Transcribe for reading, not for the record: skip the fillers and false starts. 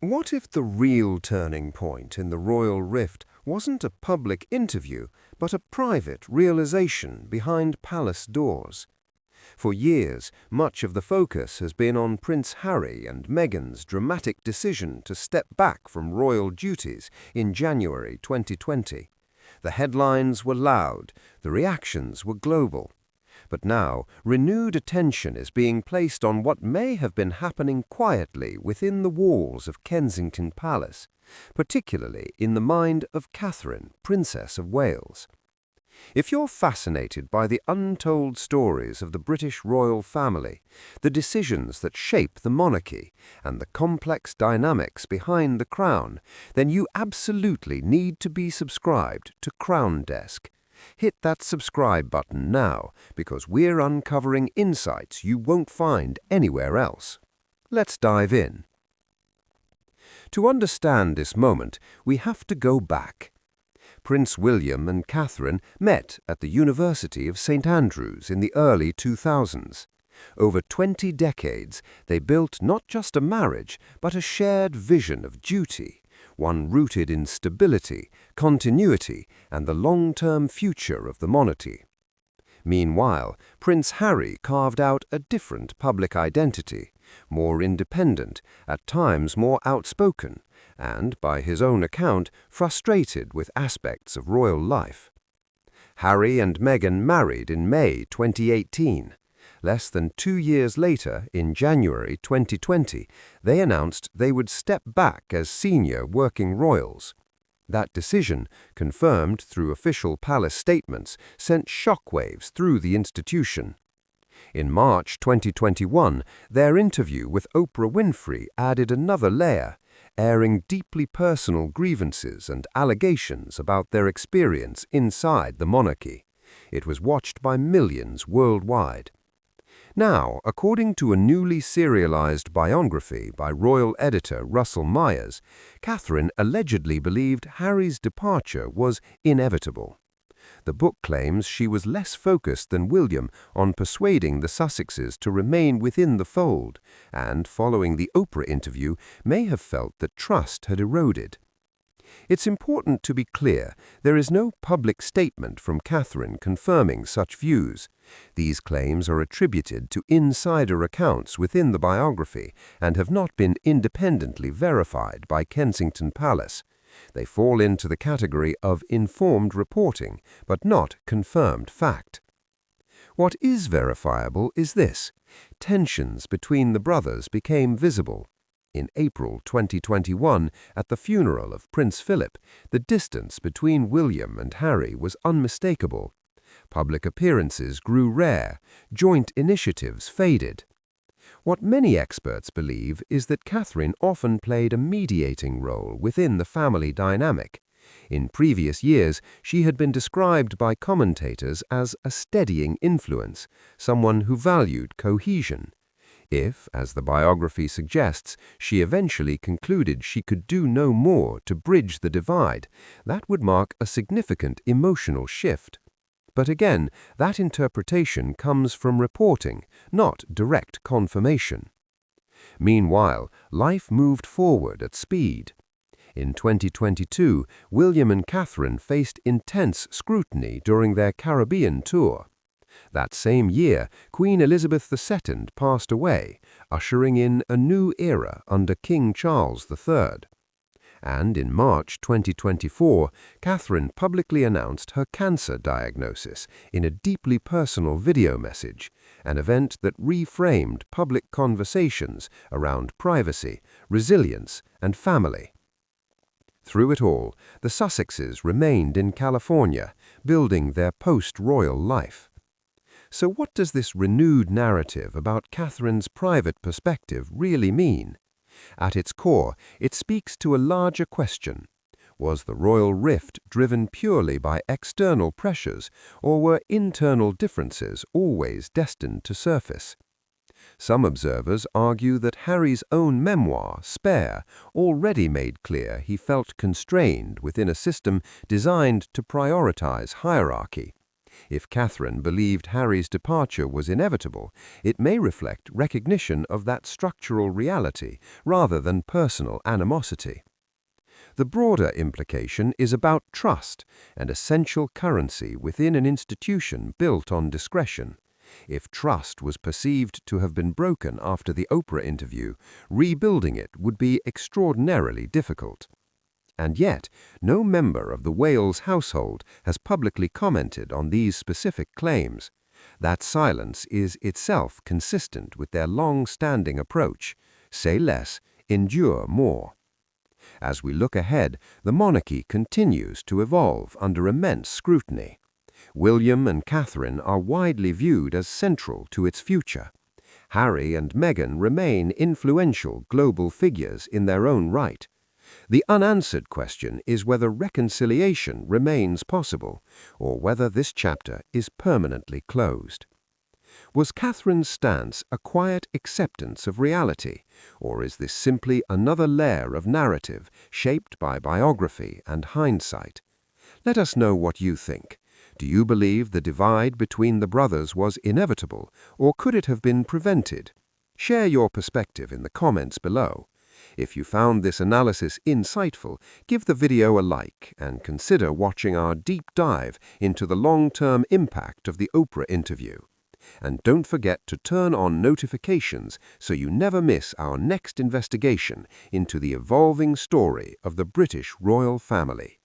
What if the real turning point in the royal rift wasn't a public interview, but a private realization behind palace doors? For years, much of the focus has been on Prince Harry and Meghan's dramatic decision to step back from royal duties in January 2020. The headlines were loud, the reactions were global. But now, renewed attention is being placed on what may have been happening quietly within the walls of Kensington Palace, particularly in the mind of Catherine, Princess of Wales. If you're fascinated by the untold stories of the British royal family, the decisions that shape the monarchy, and the complex dynamics behind the crown, then you absolutely need to be subscribed to Crown Desk. Hit that subscribe button now, because we're uncovering insights you won't find anywhere else. Let's dive in. To understand this moment, we have to go back. Prince William and Catherine met at the University of St. Andrews in the early 2000s. Over 20 decades, they built not just a marriage, but a shared vision of duty, one rooted in stability, continuity, and the long-term future of the monarchy. Meanwhile, Prince Harry carved out a different public identity, more independent, at times more outspoken, and, by his own account, frustrated with aspects of royal life. Harry and Meghan married in May 2018. Less than 2 years later, in January 2020, they announced they would step back as senior working royals. That decision, confirmed through official palace statements, sent shockwaves through the institution. In March 2021, their interview with Oprah Winfrey added another layer, airing deeply personal grievances and allegations about their experience inside the monarchy. It was watched by millions worldwide. Now, according to a newly serialized biography by royal editor Russell Myers, Catherine allegedly believed Harry's departure was inevitable. The book claims she was less focused than William on persuading the Sussexes to remain within the fold, and, following the Oprah interview, may have felt that trust had eroded. It's important to be clear, there is no public statement from Catherine confirming such views. These claims are attributed to insider accounts within the biography and have not been independently verified by Kensington Palace. They fall into the category of informed reporting, but not confirmed fact. What is verifiable is this: tensions between the brothers became visible. In April 2021, at the funeral of Prince Philip, the distance between William and Harry was unmistakable. Public appearances grew rare, joint initiatives faded. What many experts believe is that Catherine often played a mediating role within the family dynamic. In previous years, she had been described by commentators as a steadying influence, someone who valued cohesion. If, as the biography suggests, she eventually concluded she could do no more to bridge the divide, that would mark a significant emotional shift. But again, that interpretation comes from reporting, not direct confirmation. Meanwhile, life moved forward at speed. In 2022, William and Catherine faced intense scrutiny during their Caribbean tour. That same year, Queen Elizabeth II passed away, ushering in a new era under King Charles III. And in March 2024, Catherine publicly announced her cancer diagnosis in a deeply personal video message, an event that reframed public conversations around privacy, resilience, and family. Through it all, the Sussexes remained in California, building their post-royal life. So what does this renewed narrative about Catherine's private perspective really mean? At its core, it speaks to a larger question. Was the royal rift driven purely by external pressures, or were internal differences always destined to surface? Some observers argue that Harry's own memoir, Spare, already made clear he felt constrained within a system designed to prioritize hierarchy. If Catherine believed Harry's departure was inevitable, it may reflect recognition of that structural reality rather than personal animosity. The broader implication is about trust, an essential currency within an institution built on discretion. If trust was perceived to have been broken after the Oprah interview, rebuilding it would be extraordinarily difficult. And yet, no member of the Wales household has publicly commented on these specific claims. That silence is itself consistent with their long-standing approach: say less, endure more. As we look ahead, the monarchy continues to evolve under immense scrutiny. William and Catherine are widely viewed as central to its future. Harry and Meghan remain influential global figures in their own right. The unanswered question is whether reconciliation remains possible, or whether this chapter is permanently closed. Was Catherine's stance a quiet acceptance of reality, or is this simply another layer of narrative shaped by biography and hindsight? Let us know what you think. Do you believe the divide between the brothers was inevitable, or could it have been prevented? Share your perspective in the comments below. If you found this analysis insightful, give the video a like and consider watching our deep dive into the long-term impact of the Oprah interview. And don't forget to turn on notifications so you never miss our next investigation into the evolving story of the British royal family.